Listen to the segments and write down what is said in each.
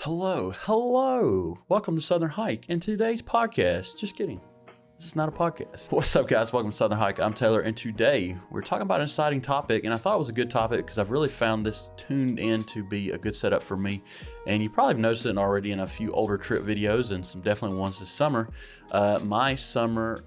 Hello. Welcome to Southern Hike. In today's podcast, just kidding. This is not a podcast. What's up, guys? Welcome to Southern Hike. I'm Taylor, and today we're talking about an exciting topic, and I thought it was a good topic because I've really found this tuned in to be a good setup for me. And you probably have noticed it already in a few older trip videos and some definitely ones this summer. My summer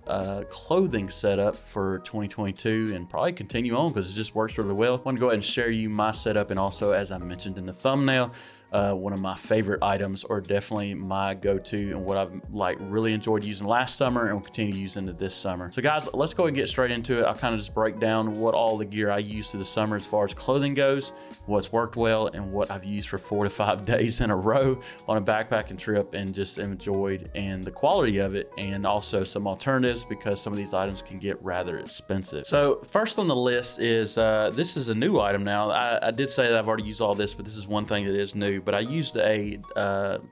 clothing setup for 2022, and probably continue on because it just works really well. I want to go ahead and share you my setup, and also, as I mentioned in the thumbnail, one of my favorite items, or definitely my go-to, and what I've really enjoyed using last summer and will continue using it this summer. So guys, let's go and get straight into it. I'll kind of just break down what all the gear I use through the summer as far as clothing goes, what's worked well, and what I've used for 4 to 5 days in a row on a backpacking trip and just enjoyed, and the quality of it, and also some alternatives because some of these items can get rather expensive. So first on the list is, this is a new item now. I did say that I've already used all this, but this is one thing that is new. But I used a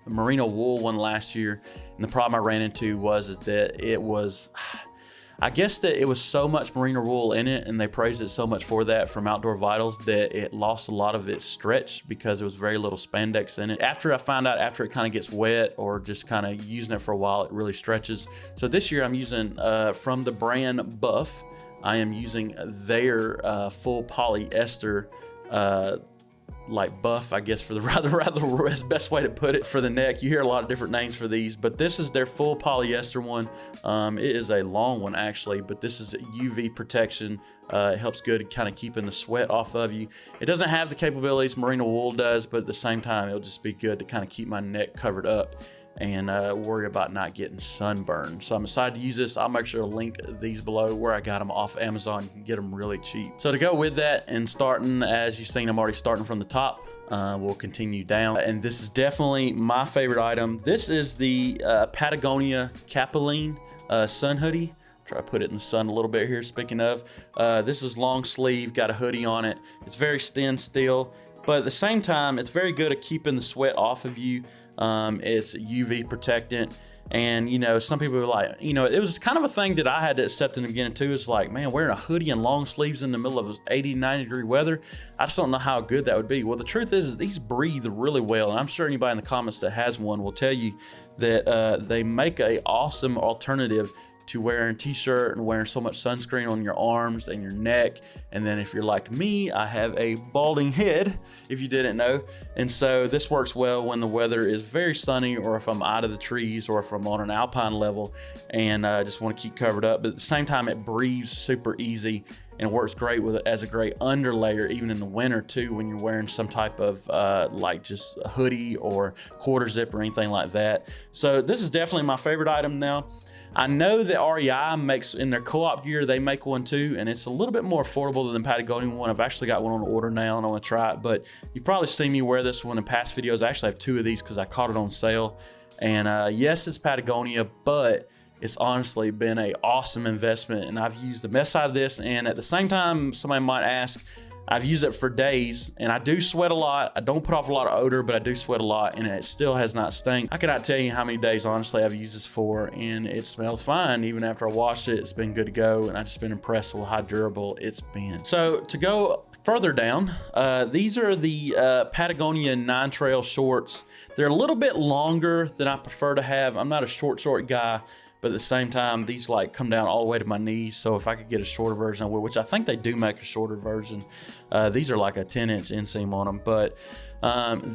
merino wool one last year, and the problem I ran into was that it was, I guess that it was so much merino wool in it, and they praised it so much for that from Outdoor Vitals, that it lost a lot of its stretch because there was very little spandex in it. After I found out, after it kind of gets wet or just kind of using it for a while, it really stretches. So this year I'm using from the brand Buff, I am using their full polyester like buff, I guess, for the rather best way to put it, for the neck. You hear a lot of different names for these, but this is their full polyester one. It is a long one actually, but this is UV protection. It helps good at kind of keeping the sweat off of you. It doesn't have the capabilities merino wool does, but at the same time, it'll just be good to kind of keep my neck covered up and worry about not getting sunburned. So I'm excited to use this. I'll make sure to link these below where I got them off Amazon. You can get them really cheap. So to go with that, and starting, as you've seen, I'm already starting from the top. We'll continue down. And this is definitely my favorite item. This is the Patagonia Capilene sun hoodie. Try to put it in the sun a little bit here, speaking of. This is long sleeve, got a hoodie on it. It's very thin still, but at the same time, it's very good at keeping the sweat off of you. It's UV protectant, and you know, some people are like, you know, it was kind of a thing that I had to accept in the beginning too. It's like, man, wearing a hoodie and long sleeves in the middle of 80, 90 degree weather, I just don't know how good that would be. Well, the truth is these breathe really well, and I'm sure anybody in the comments that has one will tell you that they make a awesome alternative to wearing t-shirt and wearing so much sunscreen on your arms and your neck. And then if you're like me, I have a balding head, if you didn't know. And so this works well when the weather is very sunny, or if I'm out of the trees, or if I'm on an alpine level and I just want to keep covered up. But at the same time, it breathes super easy, and it works great with it as a great underlayer, even in the winter too, when you're wearing some type of like just a hoodie or quarter zip or anything like that. So this is definitely my favorite item now. I know that REI makes, in their co-op gear, they make one too, and it's a little bit more affordable than the Patagonia one. I've actually got one on order now, and I want to try it, but you've probably seen me wear this one in past videos. I actually have 2 of these because I caught it on sale. And yes, it's Patagonia, but it's honestly been an awesome investment, and I've used the best out of this. And at the same time, somebody might ask, I've used it for days, and I do sweat a lot. I don't put off a lot of odor, but I do sweat a lot, and it still has not stunk. I cannot tell you how many days, honestly, I've used this for, and it smells fine. Even after I washed it, it's been good to go, and I've just been impressed with how durable it's been. So to go further down, these are the Patagonia 9 Trail shorts. They're a little bit longer than I prefer to have. I'm not a short guy, but at the same time, these like come down all the way to my knees. So if I could get a shorter version, I would, which I think they do make a shorter version. These are like a 10-inch inseam on them, but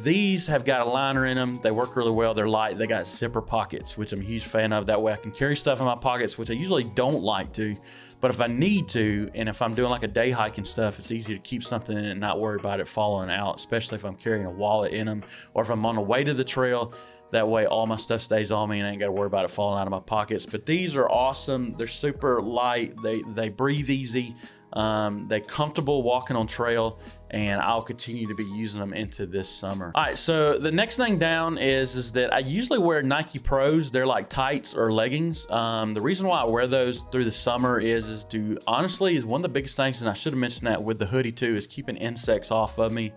these have got a liner in them. They work really well. They're light. They got zipper pockets, which I'm a huge fan of. That way I can carry stuff in my pockets, which I usually don't like to. But if I need to, and if I'm doing like a day hike and stuff, it's easy to keep something in it and not worry about it falling out, especially if I'm carrying a wallet in them, or if I'm on the way to the trail. That way all my stuff stays on me and I ain't got to worry about it falling out of my pockets. But these are awesome. They're super light. They breathe easy. They're comfortable walking on trail, and I'll continue to be using them into this summer. All right, so the next thing down is that I usually wear Nike Pros. They're like tights or leggings. The reason why I wear those through the summer is honestly one of the biggest things, and I should have mentioned that with the hoodie too, is keeping insects off of me.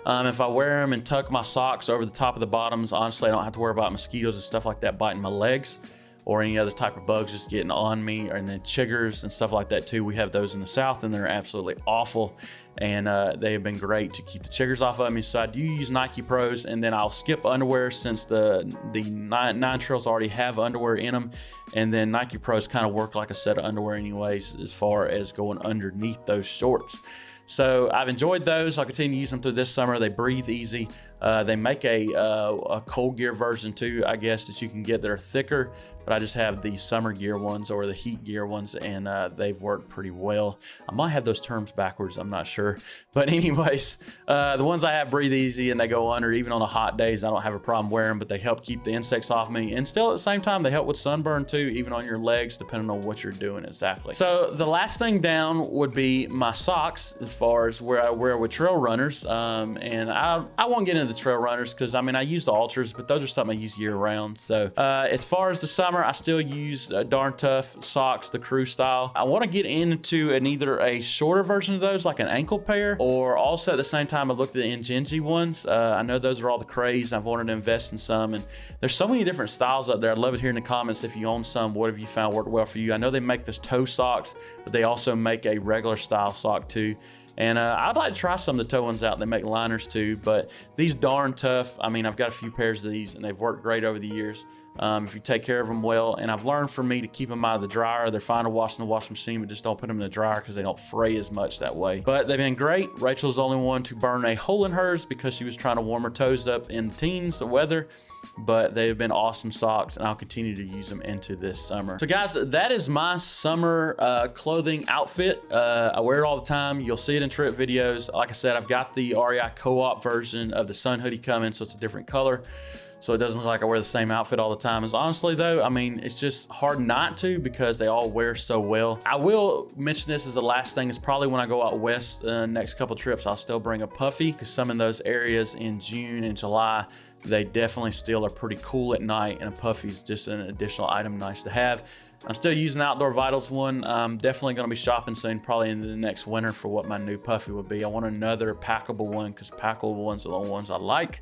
If I wear them and tuck my socks over the top of the bottoms, honestly, I don't have to worry about mosquitoes and stuff like that biting my legs, or any other type of bugs just getting on me, and then chiggers and stuff like that too. We have those in the South, and they're absolutely awful. and they have been great to keep the chiggers off of me. So I do use Nike Pros, and then I'll skip underwear since the nine trails already have underwear in them, and then Nike Pros kind of work like a set of underwear anyways as far as going underneath those shorts. So I've enjoyed those. I'll continue to use them through this summer. They breathe easy. They make a cold gear version too, I guess, that you can get that are thicker, but I just have the summer gear ones or the heat gear ones, and they've worked pretty well. I might have those terms backwards, I'm not sure. But anyways, the ones I have breathe easy and they go under. Even on the hot days, I don't have a problem wearing them, but they help keep the insects off me. And still at the same time, they help with sunburn too, even on your legs, depending on what you're doing exactly. So the last thing down would be my socks, as far as where I wear with trail runners. And I won't get into the trail runners because I mean I use the ultras, but those are something I use year round. So as far as the summer, I still use Darn Tough socks, the crew style. I want to get into either a shorter version of those, like an ankle pair, or also at the same time I looked at the Ingenji ones. I know those are all the craze, and I've wanted to invest in some, and there's so many different styles out there. I'd love it here in the comments if you own some. What have you found worked well for you? I know they make this toe socks, but they also make a regular style sock too. And I'd like to try some of the toe ones out. They make liners too, but these Darn Tough, I mean, I've got a few pairs of these and they've worked great over the years. If you take care of them well, and I've learned for me to keep them out of the dryer. They're fine to wash in the washing machine, but just don't put them in the dryer because they don't fray as much that way. But they've been great. Rachel's the only one to burn a hole in hers because she was trying to warm her toes up in the teens, the weather. But they've been awesome socks, and I'll continue to use them into this summer. So guys, that is my summer clothing outfit. I wear it all the time. You'll see it in trip videos. Like I said, I've got the REI co-op version of the sun hoodie coming, so it's a different color, so it doesn't look like I wear the same outfit all the time. As honestly though, I mean, it's just hard not to because they all wear so well. I will mention this as the last thing. Is probably when I go out west next couple trips, I'll still bring a Puffy, because some of those areas in June and July, they definitely still are pretty cool at night, and a Puffy's just an additional item nice to have. I'm still using the Outdoor Vitals one. I'm definitely going to be shopping soon, probably into the next winter, for what my new Puffy would be. I want another packable one because packable ones are the ones I like,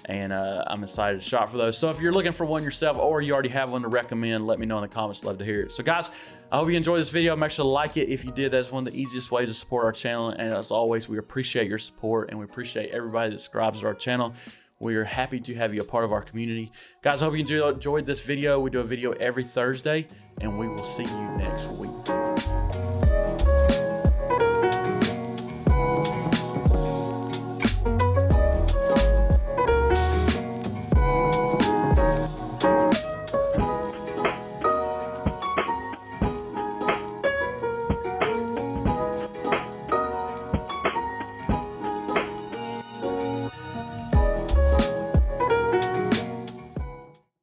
and I'm excited to shop for those. So if you're looking for one yourself, or you already have one to recommend, let me know in the comments. Love to hear it. So guys, I hope you enjoyed this video. Make sure to like it if you did. That's one of the easiest ways to support our channel, and as always, we appreciate your support, and we appreciate everybody that subscribes to our channel. We are happy to have you a part of our community. Guys, I hope you enjoyed this video. We do a video every Thursday, and we will see you next week.